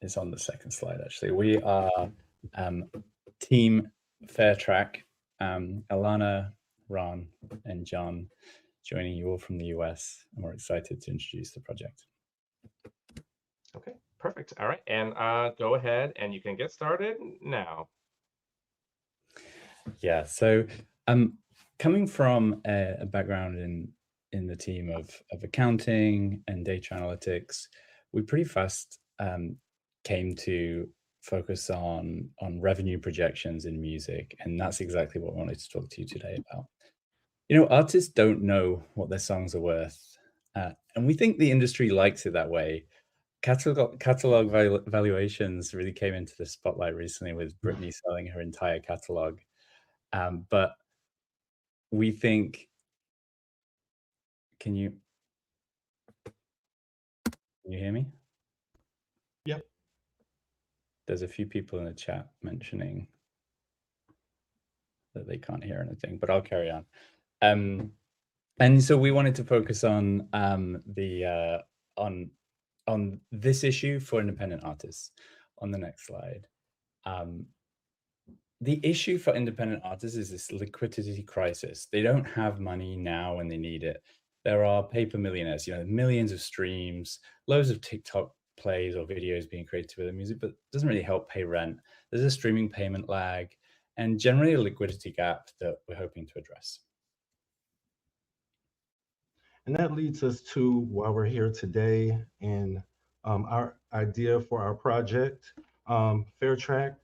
It's on the second slide, actually. We are Team Fairtrack, Alanna, Rawn, and John, joining you all from the US, and we're excited to introduce the project. Okay, perfect. All right, and go ahead and you can get started now. Yeah, so coming from a background in the team of accounting and data analytics, we pretty fast came to focus on revenue projections in music, and that's exactly what I wanted to talk to you today about. You know, artists don't know what their songs are worth, and we think the industry likes it that way. Catalog valuations really came into the spotlight recently with Britney selling her entire catalog, but we think, can you hear me? Yep. There's a few people in the chat mentioning that they can't hear anything, but I'll carry on. And so we wanted to focus on on this issue for independent artists. On the next slide. The issue for independent artists is this liquidity crisis. They don't have money now when they need it. There are paper millionaires, you know, millions of streams, loads of TikTok plays or videos being created with their music, but it doesn't really help pay rent. There's a streaming payment lag and generally a liquidity gap that we're hoping to address. And that leads us to why we're here today and our idea for our project, Fairtrack.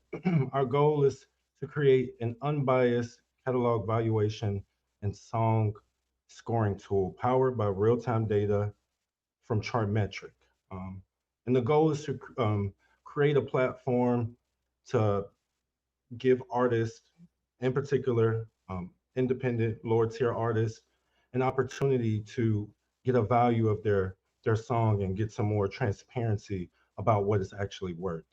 Our goal is to create an unbiased catalog valuation and song scoring tool powered by real-time data from Chartmetric. And the goal is to create a platform to give artists, in particular, independent lower tier artists, an opportunity to get a value of their song and get some more transparency about what it's actually worth.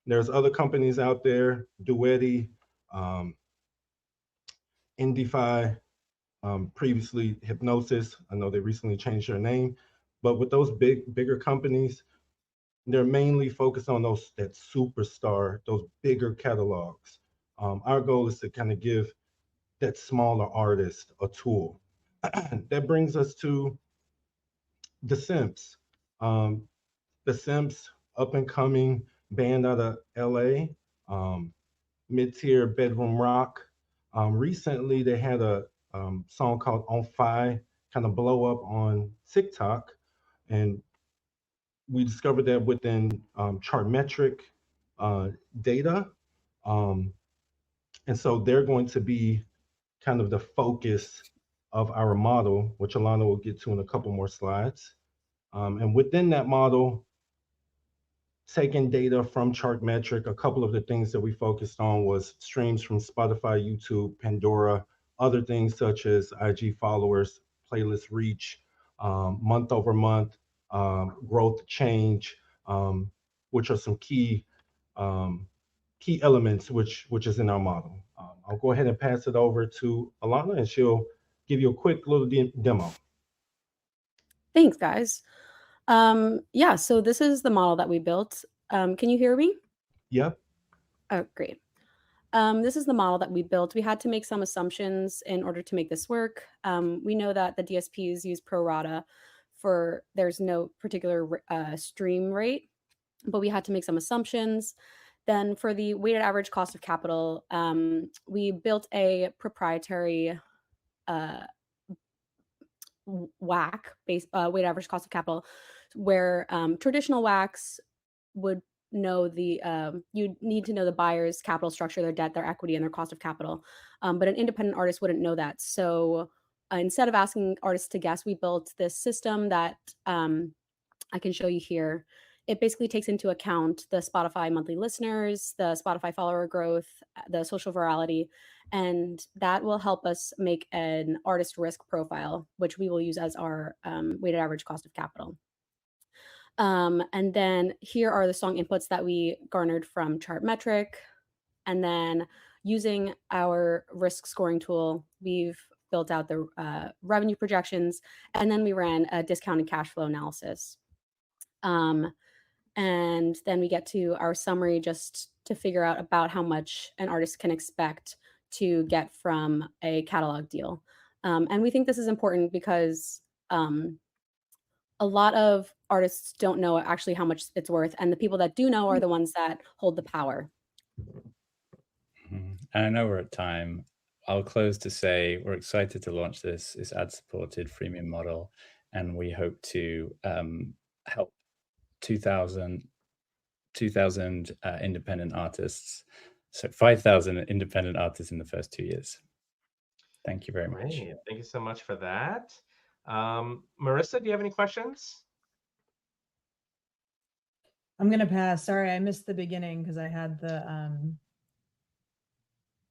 There's other companies out there, Duetti, Indify, previously Hypnosis. I know they recently changed their name, but with those bigger companies, they're mainly focused on that superstar, those bigger catalogs. Our goal is to kind of give that smaller artist a tool. That brings us to the Simps. The Simps, up and coming band out of LA, mid-tier bedroom rock. Recently, they had a song called On Fi kind of blow up on TikTok, and we discovered that within Chartmetric data. And so they're going to be kind of the focus of our model, which Alanna will get to in a couple more slides. And within that model, taking data from Chartmetric, a couple of the things that we focused on was streams from Spotify, YouTube, Pandora, other things such as IG followers, playlist reach, month over month, growth change, which are some key elements which is in our model. I'll go ahead and pass it over to Alanna, and she'll give you a quick little demo. Thanks, guys. Yeah, so this is the model that we built. Can you hear me? Yep. Oh, great. This is the model that we built. We had to make some assumptions in order to make this work. We know that the DSPs use pro rata there's no particular stream rate, but we had to make some assumptions. Then for the weighted average cost of capital, we built a proprietary WACC, weighted average cost of capital, where traditional WACCs would know you need to know the buyer's capital structure, their debt, their equity, and their cost of capital. But an independent artist wouldn't know that. So instead of asking artists to guess, we built this system that I can show you here. It basically takes into account the Spotify monthly listeners, the Spotify follower growth, the social virality, and that will help us make an artist risk profile, which we will use as our weighted average cost of capital. And then here are the song inputs that we garnered from Chartmetric. And then using our risk scoring tool, we've built out the revenue projections, and then we ran a discounted cash flow analysis. And then we get to our summary just to figure out about how much an artist can expect to get from a catalog deal. And we think this is important because a lot of artists don't know actually how much it's worth. And the people that do know are the ones that hold the power. And I know we're at time. I'll close to say we're excited to launch this ad-supported freemium model, and we hope to help 2,000 independent artists, so 5,000 independent artists in the first 2 years. Thank you very much. Great. Thank you so much for that. Marissa, do you have any questions? I'm going to pass. Sorry, I missed the beginning because I had the...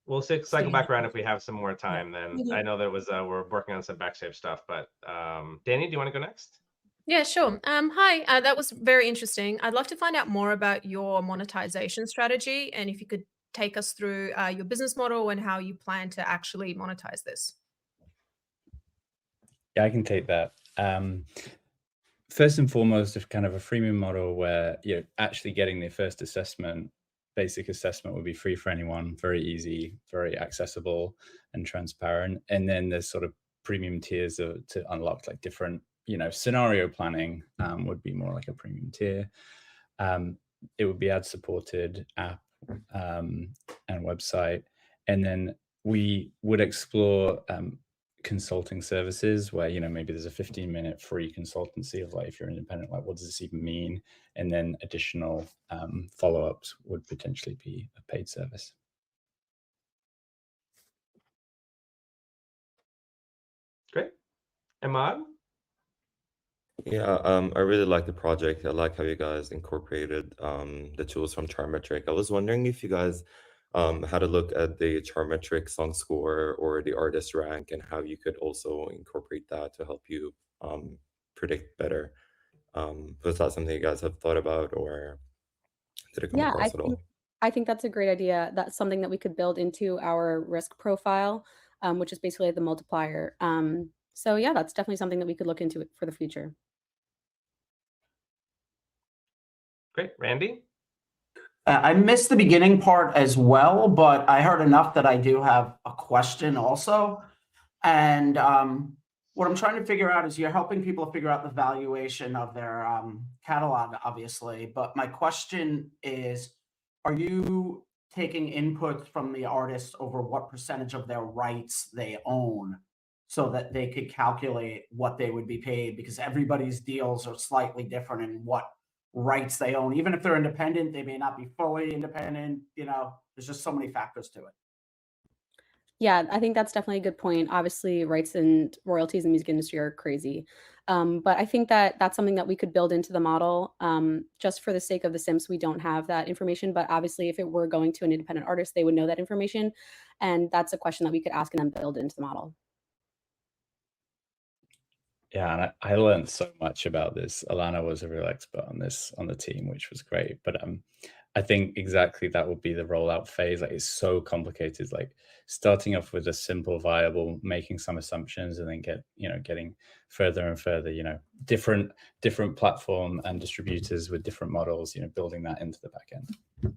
We'll cycle back around if we have some more time then. Okay. I know that was we're working on some backstage stuff, but Danny, do you want to go next? Yeah, sure. Hi, that was very interesting. I'd love to find out more about your monetization strategy, and if you could take us through your business model and how you plan to actually monetize this. Yeah, I can take that. First and foremost, if kind of a freemium model where you're actually getting the first assessment, basic assessment would be free for anyone, very easy, very accessible and transparent. And then there's sort of premium tiers to unlock like different, scenario planning would be more like a premium tier. It would be ad-supported app and website. And then we would explore consulting services where, maybe there's a 15-minute free consultancy of like, if you're independent, like what does this even mean? And then additional follow-ups would potentially be a paid service. Great. Ahmad? Yeah, I really like the project. I like how you guys incorporated the tools from Chartmetric. I was wondering if you guys had a look at the Chartmetric song score or the artist rank and how you could also incorporate that to help you predict better. Was that something you guys have thought about, or did it come across at all? I think that's a great idea. That's something that we could build into our risk profile, which is basically the multiplier. So yeah, that's definitely something that we could look into for the future. Great. Randy? I missed the beginning part as well, but I heard enough that I do have a question also. And what I'm trying to figure out is you're helping people figure out the valuation of their catalog, obviously. But my question is, are you taking inputs from the artists over what percentage of their rights they own so that they could calculate what they would be paid? Because everybody's deals are slightly different in what rights they own. Even if they're independent, they may not be fully independent. There's just so many factors to it. Yeah, I think that's definitely a good point. Obviously, rights and royalties in the music industry are crazy. But I think that that's something that we could build into the model. Just for the sake of the Sims, we don't have that information. But obviously, if it were going to an independent artist, they would know that information. And that's a question that we could ask and then build into the model. Yeah, and I learned so much about this. Alanna was a real expert on this on the team, which was great. But I think exactly that will be the rollout phase. Like, it's so complicated. Like, starting off with a simple, viable, making some assumptions, and then getting further and further. Different platform and distributors with different models. Building that into the back end.